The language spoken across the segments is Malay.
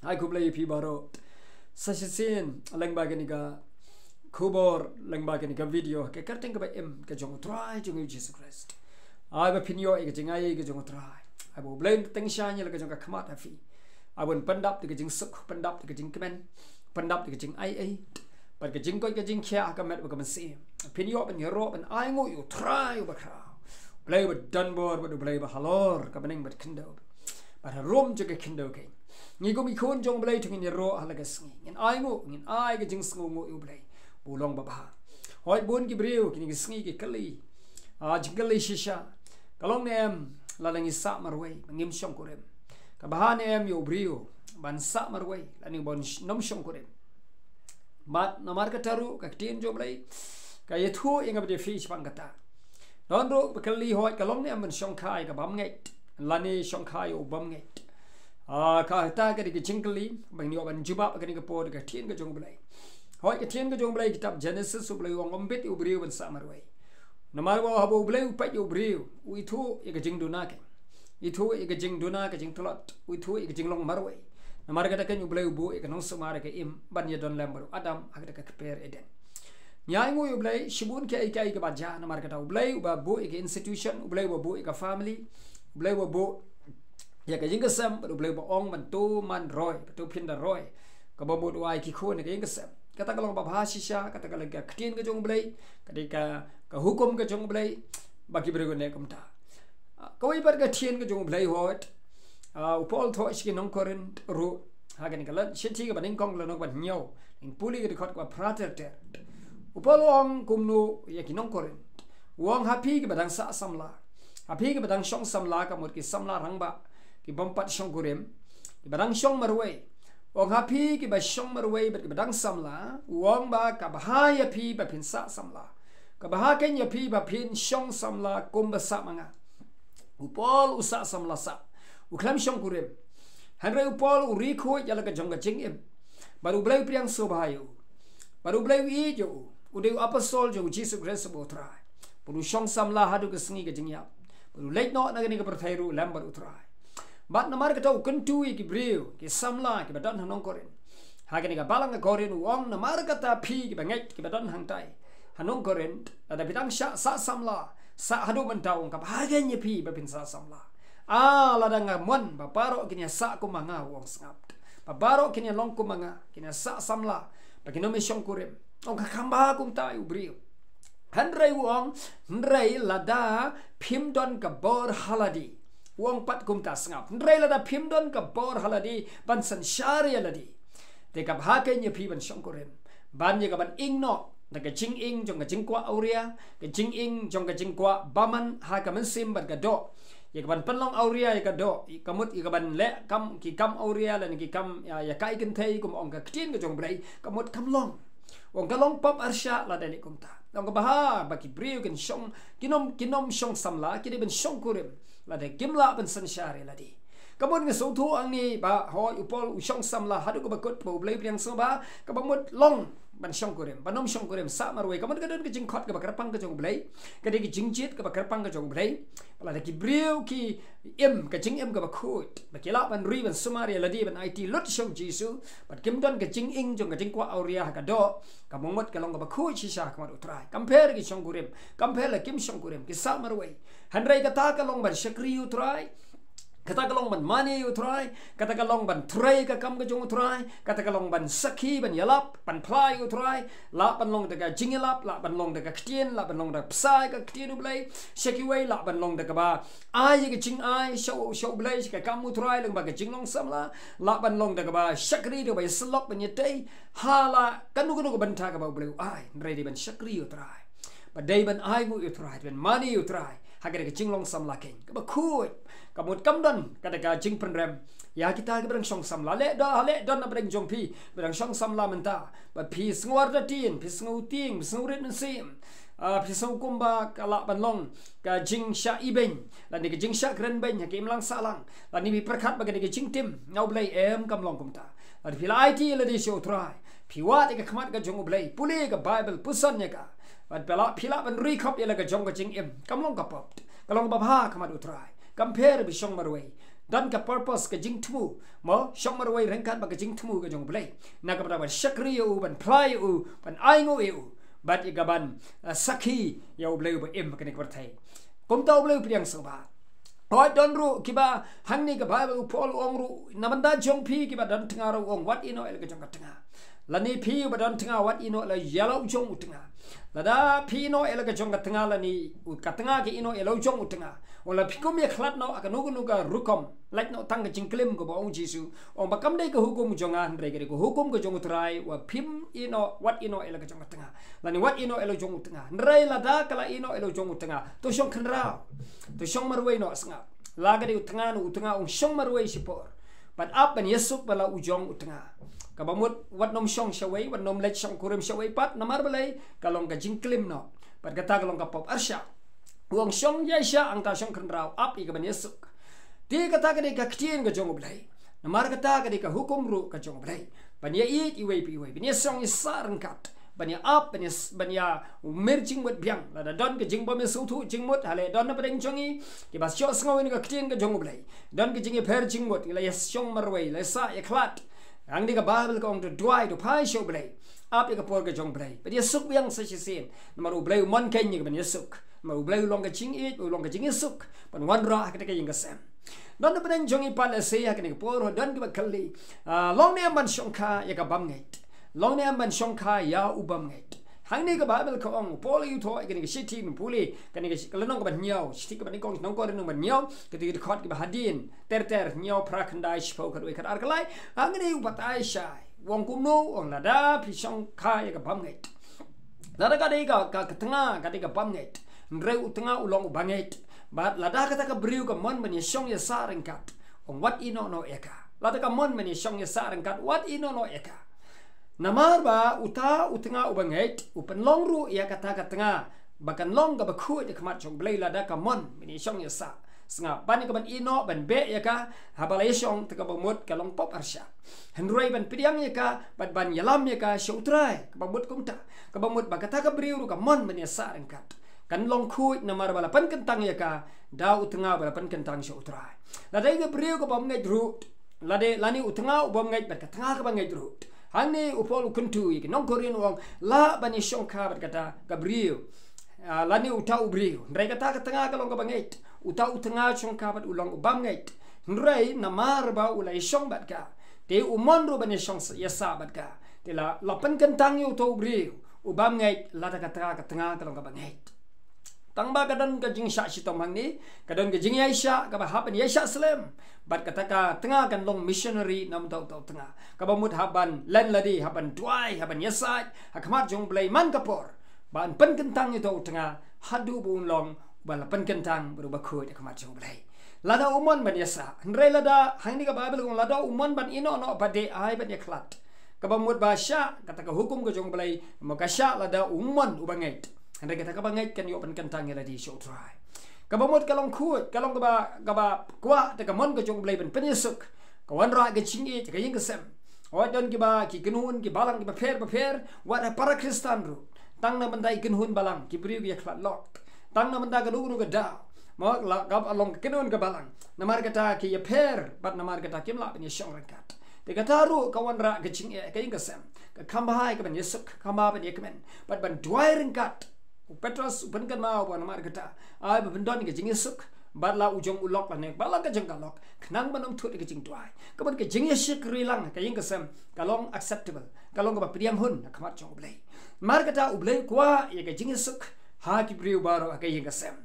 hai kublai pi baro sasin lang bagan ga kubor lang bagan ga video ke karteng ka ba ke jong try jong Jesus Christ ai ba pinyo ke jing ai ke jong try ai bo blame teng shanya la ke jong ka khamat afi ai bon pandap ke jing suk pandap ke jing kemen pandap ke jing ai but ke jing ko ke jing kya ka met ba ka se pinyo ben hero ben ai ngo you try ba kha blay ba danbor ba blay ba halor ka bening ba kendo ba rom je ke kendo ke ni go mi khon jong blay thing ni ro hala ga sngi ngin ai ngo ngin ai ke jing sngo ngo you blay bulong ba ba hoi bon ki breu ki ni sngi ki kali a jingle shisha kalong nem la langi sa marwei ngim shongkurim ka bahane em yo breu ban sa marwei la ni bon nom shongkurim mat namar ka taru ka tin jo blay ka yethu inga be fish pangata don ro kali hoi kalong nem ban shongkai ka bam ngai lani shongkai o bam ngai ka ta ka di jingle bang ni ban juba ka ni ka po ka tin ka jong blay hoi ke thiên cái jong blay kitab Genesis su blay wong ombet u briu ban sa marwei namar wa habo blay u pa u briu u ithu e ke jing duna ke ithu e ke jing duna ke jing tolot u ithu e ke jing long marwei namar ka ta ke u blay u bu e ke nong sumar ke im ban ye don lambar adam agda ka per eden nyai ngo u blay shibun ke ai kai ke baja namar ka ta u blay u ba bu e ke institution u blay u bu e ke family u blay u bu ya ke jing ke sam u blay u ong ban tu man roy tu phin da roy ka ba bu ai ki khon ke jing ke sam kata kalau babah shisha kata kalau ketien ke jong blay ketika ke hukum ke jong blay bagi berguna kumta kau ibar ketien ke jong blay hot upol tho iski nong korin ru hagen kalau shinti ke baning kong lanok ban nyau in puli ke dikot ke prater ter upol ong kumno ya ki nong korin wong happy ke badang sa samla happy ke badang shong samla kamut ki samla rangba ki bompat shongkurim ki badang shong marwei wong happy ki ba shong marwei bet ki badang samla wong ba ka bahaya pi ba pin sa samla ka bahaken ya pi ba pin shong samla kum ba sa manga upol usa samla sa uklam shong kurim hanre upol uri kho ya la ka jong ka jing im baru blai priang so bayu baru blai wi jo ude apostol jo Jesus Christ bo trai baru shong samla hadu ka sngi ka jing ya baru late no na ni ka perthairu lambar utrai bat namar ka tau kentu ki breu ki samla ki badan hanong korin hagani ka balang ka korin wong namar ka ta phi ki bangai ki badan hang tai hanong korin ada bidang sha sa samla sa hadu mentau ka bahagen ye phi ba pin sa samla ladang mon ba paro kinya sa ku manga wong sngap ba paro kinya long ku manga kinya sa samla ba kinome shongkurim ong ka khamba kum tai u breu hanrei wong nrei lada phim don ka bor haladi wong pat kum ta sngap nrei la da phim don ka bor haladi ban san sharia ladi te ka bha ke nye phi ban shongkurim ban ye ka ban ing no na ka jing ing jong ka jing kwa auria ka jing ing jong ka jing kwa baman ha ka man sim ban ka do ye ka ban panlong auria ye ka do kamut ye ka ban le kam ki kam auria la ni ki kam ya kai kin thei kum ong ka tin ka jong blai kamut kam long wong ka long pop arsha la da ni kum ta ong ka baha ba ki briu kin shong kinom shong samla ki de ban shongkurim la de kimla ban san shari la di kabon nge so thu ang ni ba hoi upol u shong samla hadu ko bakut po blai priang so ba ka bamut long ban shongkurim banom shongkurim sa marwei kabon ka don ke jing khot ka bakrapang ka jong blai ka de ki jing jit ka bakrapang ka jong blai la de ki briu ki im ka jing im ka bakut ba kila ban ri ban sumari la di ban it lot shong jisu bat kim don ka jing ing jong ka jing kwa auria ka do ka momot ka long ka bakut shisha ka mar utrai compare ki shongkurim compare la kim shongkurim ki sa marwei hanrei ka ta ka long ban shakri utrai kata kalong ban mani utrai kata kalong ban tray ka kam ka jong utrai kata kalong ban sakhi ban yalap ban plai utrai la ban long daga jingilap la ban long daga ktien la ban long daga psai ka ktien ublai shaki wei la ban long daga ba ai ka jing ai show blai ka kam utrai long ba ka jing long samla la ban long daga ba shakri do ba slok ban yetei hala kanu ban ta ka ba blai ai ready ban shakri utrai ba dai ban ai mu utrai ban mani utrai hagar ka jing long samla ken ka ba khoi kamut kamdon kata ka jing penrem ya kita ke berang shong samla le don na berang jong pi berang shong samla menta ba pi sngwar da tin pi sngu ting sngurit men sim pi sngu kumba kala banlong ka jing sha ibeng la ni ke jing sha kren ben ha ke imlang salang la ni bi perkhat ba ke jing tim ngau blai em kam long kumta la pi la it la di show try pi wa te ka khmat ka jong blai puli ka bible pusan nya ka ba pela pila ban ri khop ya la ka jong ka jing em kam long ka pop ka long ba bha khmat utrai compare bi shong marwei dan ka purpose ka jing tmu mo shong marwei rengkat ba ka jing tmu ka jong blai na ka ba shakri u ban plai u ban aingo u bat i gaban sakhi ya blai ba em ka ne ka thai kom tau blai priang so ba oi don ru kiba hangni ka bible pol ong ru namanda jong phi kiba dan tanga ro ong wat ino el ka jong ka tanga lani phi ba dan tanga wat ino la yellow jong tanga lada phi no el ka jong ka tanga lani ka tanga ki ino yellow jong tanga ola phikum ye khlat no akanu nu ka rukom like no tang ka jingklim ko ba ong jisu ong bakam dai ka hukum jonga andre ke ko hukum ko jong trai wa phim ino wat ino el ka jong ka tanga lani wat ino el jong tanga ndrai lada kala ino el jong tanga to shong khnra to shong marwei no snga lagari utanga no utanga ong shong marwei sipor but up and yesuk bala ujong utanga kabamut wat nom shong shawai wat nom lech shongkurim shawai pat namar balai kalong ka jingklim no pat kata kalong ka pop arsha uang shong yaisha angka shong khenrau up i ka ban yesuk ti kata ka ka ktien ka jong balai namar kata ka ka hukum ru ka jong balai ban ya it i wei pi wei ban yesong isar kat ban ya up ban ya merjing mot biang la da don ka jing bom su thu jing mot hale don na breng chongi ki bas cho sngo ni ka ktien ka jong balai don ka jing e pher jing mot la yes shong marwei la sa ya klat ang di ka babel ka ong to dwai to pai show balai up i ka por ka jong balai ban yesuk biang sa sin namar u balai mon ken ni ka ban yesuk mau blai long ka ching it long ka ching suk pan wan ra ka ka ying sem don da ben jong i pal se ya ka ni por don ki ba khalli long ne man shong kha ya ka bam ngait long ne man shong kha ya u bam ngait hang ni ka babel ka ong pol yu tho ka ni ka shiti ni puli ka ni ka long ka ban nyau shiti ka ban kong nong ko ren ban nyau ka ti ka khot ki ba hadin ter nyau prakhandai shpo ka ka ar ka lai hang ni u batai shai wong kumno ong la da pi shong kha ya ka bam ngait la da ka dei ka tanga ka dei ka bam ngait ndrei utanga ulong banget bat lada kata ka briu ka mon mani shong ya sarengkat ong wat ino no eka lada ka mon mani shong ya sarengkat wat ino no eka namar ba utanga ubanget upen long ru ya kata ka tanga bakan long ka bakhu de kmat chong blai lada ka mon mani shong ya sa snga bani ka ban ino ban be ya ka habalai shong taka bamut ka long pop arsha hendrei ban pidiang ya ka ban yalam ya ka shoutrai ka bamut kumta ka bamut ba kata ka briu ka mon mani sarengkat kan long khuit namar bala pan kentang ya ka da utanga bala pan kentang sho utrai la dai ga brio ko bam ngai rut la de lani utanga bam ngai ba ka tanga ka bam ngai rut hang ni upol kuntu ik nong korin wong la bani shong ka ba kata ka brio lani utau brio ndai kata ka tanga ka long ka bam ngai utanga shong ka ba ulong bam ngai ndrai namar ba ulai shong ba ka te umon ro bani shong ya sa ba ka te la pan kentang yu to brio ubam ngai la ka tanga ka long ka bam ngai tangba kadon ka jing sha shi tom hangni kadon ka jing yaisha ka ba haban yaisha slam bat kata ka tengah kan long missionary nam tau tengah ka ba mut haban len ladi haban dwai haban yasai hakmat jong blai man kapor ban pen kentang itu tengah hadu bun long bala pen kentang berubah khoi hakmat jong blai lada umon ban yasa ndre lada hangni ka babel kong lada umon ban ino no bade ai ban yaklat ka ba mut ba sha kata ka hukum ka jong blai maka sha lada umon ubangait anda kata ka bangai kan yo pan kentang ya di show try ka bamot kalong khut kalong ka ba kwa ta ka mon ka jong blai ban penyesuk ka wan ra ga chingi ka ying ka sem o don ki ba ki gnun ki balang ki ba pher wa da para kristan ru tang na bandai gnun balang ki briu ya khlat lok tang na banda ka lu ga da mo la ka along gnun ka balang namar kata ki ya pher bat namar kata kim la ban ya shong rakat te kata ru ka wan ra ga chingi ka ying ka sem ka kambahai ka ban yesuk kamba ban yekmen bat ban dwai ringkat Petros upan kan mau buan mar kata ai bendon ke jing suk barla ujong ulok la nek bala ka jeng kalok knang banom thut ke jing tuai kaban ke jing yesik rilang ka ying kesem kalong acceptable kalong ka priam hun na khamat jong blai mar kata ublai kwa ye ke jing suk ha ki priu baro ka ying kesem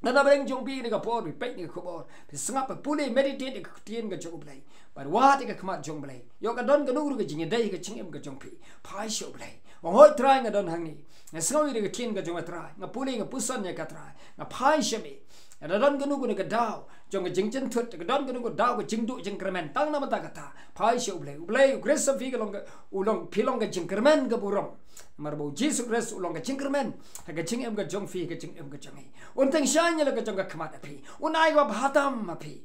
nana breng jong bi ni ka por bi pek ni ko bor bi sanga pa pule meditate ke tien ka jong blai bar wa te ka khamat jong blai yo ka don ka nuru ke jing dai ka jing em ka jong pi phai sho blai hoi try nga don hangni nga sngawi de tien ga jong try nga puli nga pusan ya ka try nga phai shemi ada don gnu gu ga daw jong jing chen thut ga don gnu gu daw ga jing du jing kremen tang na mata kata phai she ublei grace of ga long ulong pilong ga jing kremen ga burong marbo jesus grace ulong ga jing kremen ga jing em ga jong fi ga jing em ga jong un teng shan ya ga jong ga khmat api unai wa bhatam api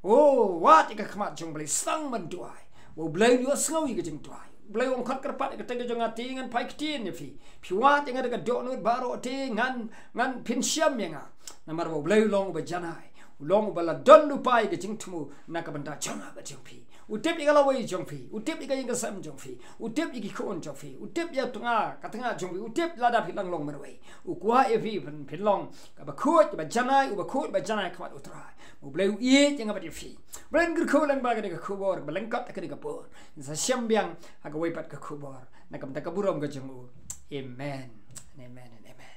oh wat ga khmat jong blei sang man duai wo blei yo sngawi ga jing duai blai ong khat karpat ka teng jong ati ngan pai ktin ni fi wat nga ga do no baro ati ngan pin siam nga namar bo blai long ba janai long bala don lu pai ke jing tumu nakabanda changa ba jing phi utep igala wei jong phi utep iga inga sam jong phi utep igi khon jong phi utep ya tunga katanga jong phi utep lada phi lang long marwei ukwa e phi phin long ka ba khot ba janai u ba khot ba janai khmat utrai u bleu ye janga ba di phi bren gir kho lang ba ke ka khobor ba lang kat ka ni ka por sa syam biang ha ka wei pat ka khobor nakam ta ka burom ka jong u amen amen and amen